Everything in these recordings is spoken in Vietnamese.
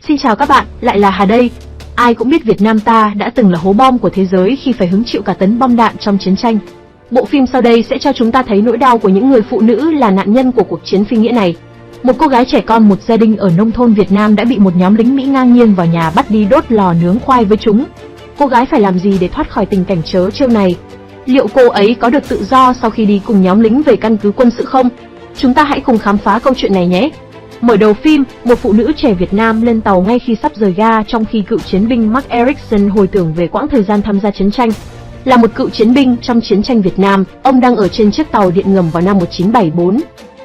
Xin chào các bạn, lại là Hà đây. Ai cũng biết Việt Nam ta đã từng là hố bom của thế giới khi phải hứng chịu cả tấn bom đạn trong chiến tranh. Bộ phim sau đây sẽ cho chúng ta thấy nỗi đau của những người phụ nữ là nạn nhân của cuộc chiến phi nghĩa này. Một cô gái trẻ con một gia đình ở nông thôn Việt Nam đã bị một nhóm lính Mỹ ngang nhiên vào nhà bắt đi đốt lò nướng khoai với chúng. Cô gái phải làm gì để thoát khỏi tình cảnh trớ trêu này? Liệu cô ấy có được tự do sau khi đi cùng nhóm lính về căn cứ quân sự không? Chúng ta hãy cùng khám phá câu chuyện này nhé! Mở đầu phim, một phụ nữ trẻ Việt Nam lên tàu ngay khi sắp rời ga, trong khi cựu chiến binh Mark Eriksen hồi tưởng về quãng thời gian tham gia chiến tranh. Là một cựu chiến binh trong chiến tranh Việt Nam, ông đang ở trên chiếc tàu điện ngầm vào năm 1974.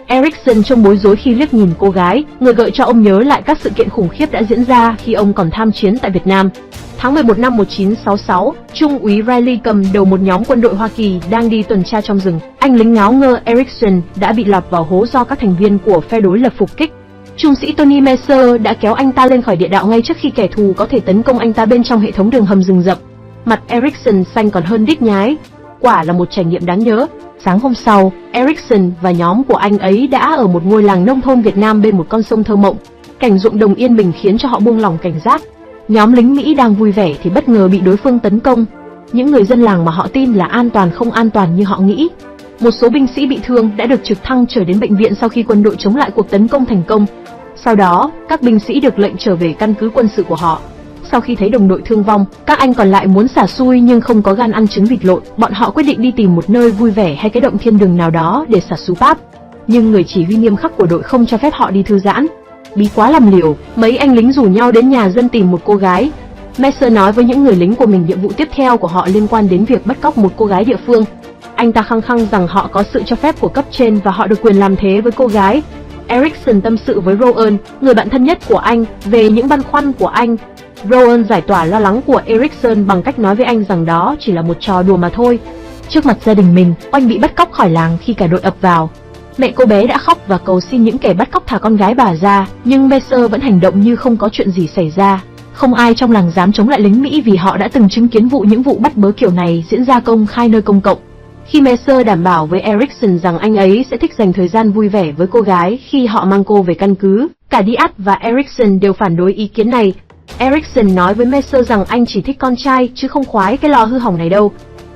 Eriksen trông bối rối khi liếc nhìn cô gái, người gợi cho ông nhớ lại các sự kiện khủng khiếp đã diễn ra khi ông còn tham chiến tại Việt Nam. Tháng 11 năm 1966, Trung úy Riley cầm đầu một nhóm quân đội Hoa Kỳ đang đi tuần tra trong rừng. Anh lính ngáo ngơ Eriksen đã bị lọt vào hố do các thành viên của phe đối lập phục kích. Trung sĩ Tony Mercer đã kéo anh ta lên khỏi địa đạo ngay trước khi kẻ thù có thể tấn công anh ta bên trong hệ thống đường hầm rừng rậm. Mặt Eriksen xanh còn hơn đít nhái. Quả là một trải nghiệm đáng nhớ. Sáng hôm sau, Eriksen và nhóm của anh ấy đã ở một ngôi làng nông thôn Việt Nam bên một con sông thơ mộng. Cảnh ruộng đồng yên bình khiến cho họ buông lỏng cảnh giác. Nhóm lính Mỹ đang vui vẻ thì bất ngờ bị đối phương tấn công. Những người dân làng mà họ tin là an toàn không an toàn như họ nghĩ. Một số binh sĩ bị thương đã được trực thăng chở đến bệnh viện sau khi quân đội chống lại cuộc tấn công thành công. Sau đó, các binh sĩ được lệnh trở về căn cứ quân sự của họ. Sau khi thấy đồng đội thương vong, các anh còn lại muốn xả xui nhưng không có gan ăn trứng vịt lộn. Bọn họ quyết định đi tìm một nơi vui vẻ hay cái động thiên đường nào đó để xả xú páp. Nhưng người chỉ huy nghiêm khắc của đội không cho phép họ đi thư giãn. Bí quá làm liều, mấy anh lính rủ nhau đến nhà dân tìm một cô gái. Mercer nói với những người lính của mình nhiệm vụ tiếp theo của họ liên quan đến việc bắt cóc một cô gái địa phương. Anh ta khăng khăng rằng họ có sự cho phép của cấp trên và họ được quyền làm thế với cô gái. Eriksen tâm sự với Rowan, người bạn thân nhất của anh, về những băn khoăn của anh. Rowan giải tỏa lo lắng của Eriksen bằng cách nói với anh rằng đó chỉ là một trò đùa mà thôi. Trước mặt gia đình mình, anh bị bắt cóc khỏi làng khi cả đội ập vào. Mẹ cô bé đã khóc và cầu xin những kẻ bắt cóc thả con gái bà ra, nhưng Mercer vẫn hành động như không có chuyện gì xảy ra. Không ai trong làng dám chống lại lính Mỹ vì họ đã từng chứng kiến những vụ bắt bớ kiểu này diễn ra công khai nơi công cộng. Khi Mercer đảm bảo với Eriksen rằng anh ấy sẽ thích dành thời gian vui vẻ với cô gái khi họ mang cô về căn cứ, cả Diaz và Eriksen đều phản đối ý kiến này. Eriksen nói với Mercer rằng anh chỉ thích con trai chứ không khoái cái lò hư hỏng này đâu.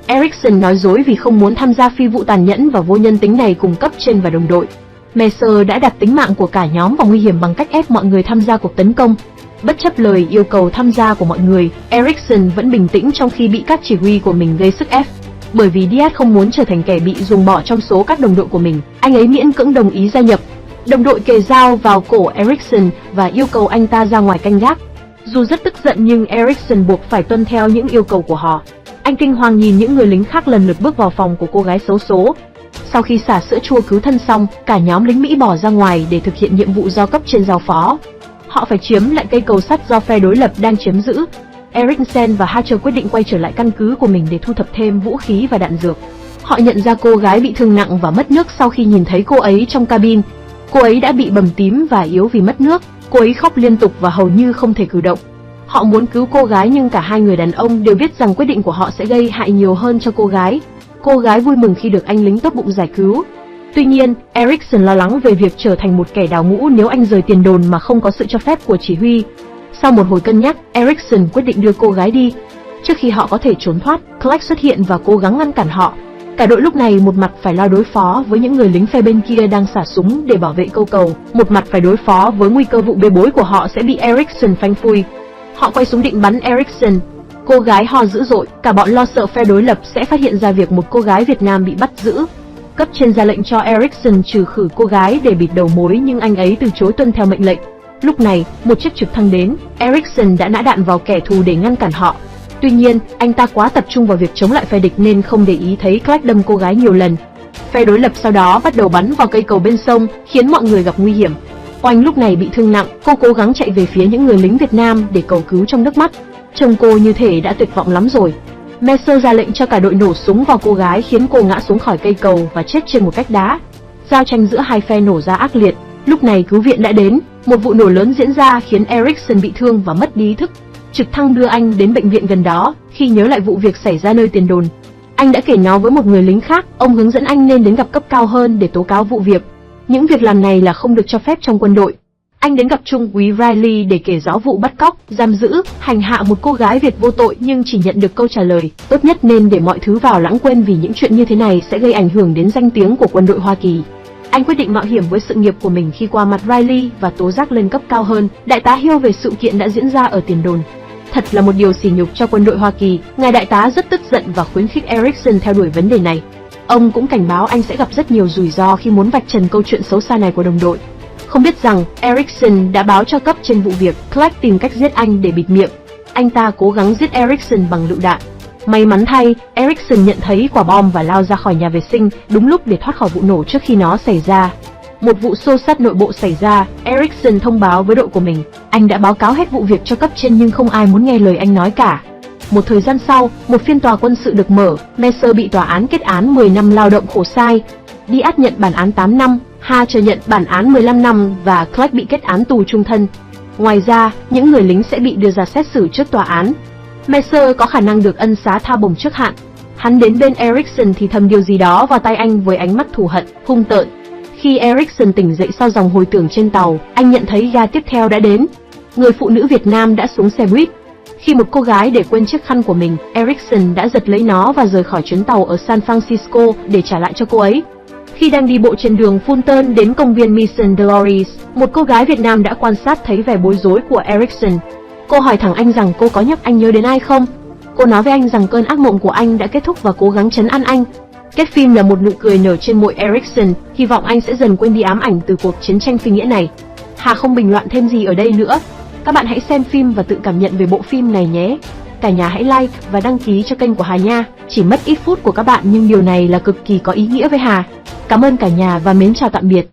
Eriksen nói dối vì không muốn tham gia phi vụ tàn nhẫn và vô nhân tính này cùng cấp trên và đồng đội. Mercer đã đặt tính mạng của cả nhóm vào nguy hiểm bằng cách ép mọi người tham gia cuộc tấn công. Bất chấp lời yêu cầu tham gia của mọi người, Eriksen vẫn bình tĩnh trong khi bị các chỉ huy của mình gây sức ép. Bởi vì Diaz không muốn trở thành kẻ bị ruồng bỏ trong số các đồng đội của mình, anh ấy miễn cưỡng đồng ý gia nhập. Đồng đội kề dao vào cổ Eriksen và yêu cầu anh ta ra ngoài canh gác. Dù rất tức giận nhưng Eriksen buộc phải tuân theo những yêu cầu của họ. Anh kinh hoàng nhìn những người lính khác lần lượt bước vào phòng của cô gái xấu số. Sau khi xả sữa chua cứu thân xong, cả nhóm lính Mỹ bỏ ra ngoài để thực hiện nhiệm vụ do cấp trên giao phó. Họ phải chiếm lại cây cầu sắt do phe đối lập đang chiếm giữ. Eriksen và Hatcher quyết định quay trở lại căn cứ của mình để thu thập thêm vũ khí và đạn dược. Họ nhận ra cô gái bị thương nặng và mất nước sau khi nhìn thấy cô ấy trong cabin. Cô ấy đã bị bầm tím và yếu vì mất nước. Cô ấy khóc liên tục và hầu như không thể cử động. Họ muốn cứu cô gái nhưng cả hai người đàn ông đều biết rằng quyết định của họ sẽ gây hại nhiều hơn cho cô gái. Cô gái vui mừng khi được anh lính tốt bụng giải cứu. Tuy nhiên, Eriksen lo lắng về việc trở thành một kẻ đào ngũ nếu anh rời tiền đồn mà không có sự cho phép của chỉ huy. Sau một hồi cân nhắc, Eriksen quyết định đưa cô gái đi. Trước khi họ có thể trốn thoát, Clark xuất hiện và cố gắng ngăn cản họ. Cả đội lúc này một mặt phải lo đối phó với những người lính phe bên kia đang xả súng để bảo vệ câu cầu, một mặt phải đối phó với nguy cơ vụ bê bối của họ sẽ bị Eriksen phanh phui. Họ quay súng định bắn Eriksen. Cô gái ho dữ dội, cả bọn lo sợ phe đối lập sẽ phát hiện ra việc một cô gái Việt Nam bị bắt giữ. Cấp trên ra lệnh cho Eriksen trừ khử cô gái để bịt đầu mối nhưng anh ấy từ chối tuân theo mệnh lệnh. Lúc này, một chiếc trực thăng đến, Eriksen đã nã đạn vào kẻ thù để ngăn cản họ. Tuy nhiên, anh ta quá tập trung vào việc chống lại phe địch nên không để ý thấy Clark đâm cô gái nhiều lần. Phe đối lập sau đó bắt đầu bắn vào cây cầu bên sông, khiến mọi người gặp nguy hiểm. Oanh lúc này bị thương nặng, cô cố gắng chạy về phía những người lính Việt Nam để cầu cứu trong nước mắt. Trông cô như thể đã tuyệt vọng lắm rồi. Mercer ra lệnh cho cả đội nổ súng vào cô gái khiến cô ngã xuống khỏi cây cầu và chết trên một vách đá. Giao tranh giữa hai phe nổ ra ác liệt. Lúc này cứu viện đã đến, một vụ nổ lớn diễn ra khiến Eriksen bị thương và mất đi ý thức. Trực thăng đưa anh đến bệnh viện gần đó. Khi nhớ lại vụ việc xảy ra nơi tiền đồn, anh đã kể nó với một người lính khác. Ông hướng dẫn anh nên đến gặp cấp cao hơn để tố cáo vụ việc. Những việc làm này là không được cho phép trong quân đội. Anh đến gặp Trung úy Riley để kể rõ vụ bắt cóc, giam giữ, hành hạ một cô gái Việt vô tội nhưng chỉ nhận được câu trả lời, tốt nhất nên để mọi thứ vào lãng quên vì những chuyện như thế này sẽ gây ảnh hưởng đến danh tiếng của quân đội Hoa Kỳ. Anh quyết định mạo hiểm với sự nghiệp của mình khi qua mặt Riley và tố giác lên cấp cao hơn, đại tá Hill về sự kiện đã diễn ra ở tiền đồn. Thật là một điều sỉ nhục cho quân đội Hoa Kỳ, ngài đại tá rất tức giận và khuyến khích Erickson theo đuổi vấn đề này. Ông cũng cảnh báo anh sẽ gặp rất nhiều rủi ro khi muốn vạch trần câu chuyện xấu xa này của đồng đội. Không biết rằng, Erickson đã báo cho cấp trên vụ việc, Clark tìm cách giết anh để bịt miệng. Anh ta cố gắng giết Erickson bằng lựu đạn. May mắn thay, Erickson nhận thấy quả bom và lao ra khỏi nhà vệ sinh đúng lúc để thoát khỏi vụ nổ trước khi nó xảy ra. Một vụ xô xát nội bộ xảy ra, Erickson thông báo với đội của mình. Anh đã báo cáo hết vụ việc cho cấp trên nhưng không ai muốn nghe lời anh nói cả. Một thời gian sau, một phiên tòa quân sự được mở, Mercer bị tòa án kết án 10 năm lao động khổ sai. Diaz nhận bản án 8 năm, Hatcher nhận bản án 15 năm và Clark bị kết án tù trung thân. Ngoài ra, những người lính sẽ bị đưa ra xét xử trước tòa án. Mercer có khả năng được ân xá tha bổng trước hạn. Hắn đến bên Erickson thì thầm điều gì đó vào tai anh với ánh mắt thù hận, hung tợn. Khi Erickson tỉnh dậy sau dòng hồi tưởng trên tàu, anh nhận thấy ga tiếp theo đã đến. Người phụ nữ Việt Nam đã xuống xe buýt. Khi một cô gái để quên chiếc khăn của mình, Erickson đã giật lấy nó và rời khỏi chuyến tàu ở San Francisco để trả lại cho cô ấy. Khi đang đi bộ trên đường Fulton đến công viên Mission Dolores, một cô gái Việt Nam đã quan sát thấy vẻ bối rối của Erickson. Cô hỏi thẳng anh rằng cô có nhắc anh nhớ đến ai không? Cô nói với anh rằng cơn ác mộng của anh đã kết thúc và cố gắng trấn an anh. Kết phim là một nụ cười nở trên môi Erickson, hy vọng anh sẽ dần quên đi ám ảnh từ cuộc chiến tranh phi nghĩa này. Hà không bình luận thêm gì ở đây nữa. Các bạn hãy xem phim và tự cảm nhận về bộ phim này nhé. Cả nhà hãy like và đăng ký cho kênh của Hà nha. Chỉ mất ít phút của các bạn nhưng điều này là cực kỳ có ý nghĩa với Hà. Cảm ơn cả nhà và mến chào tạm biệt.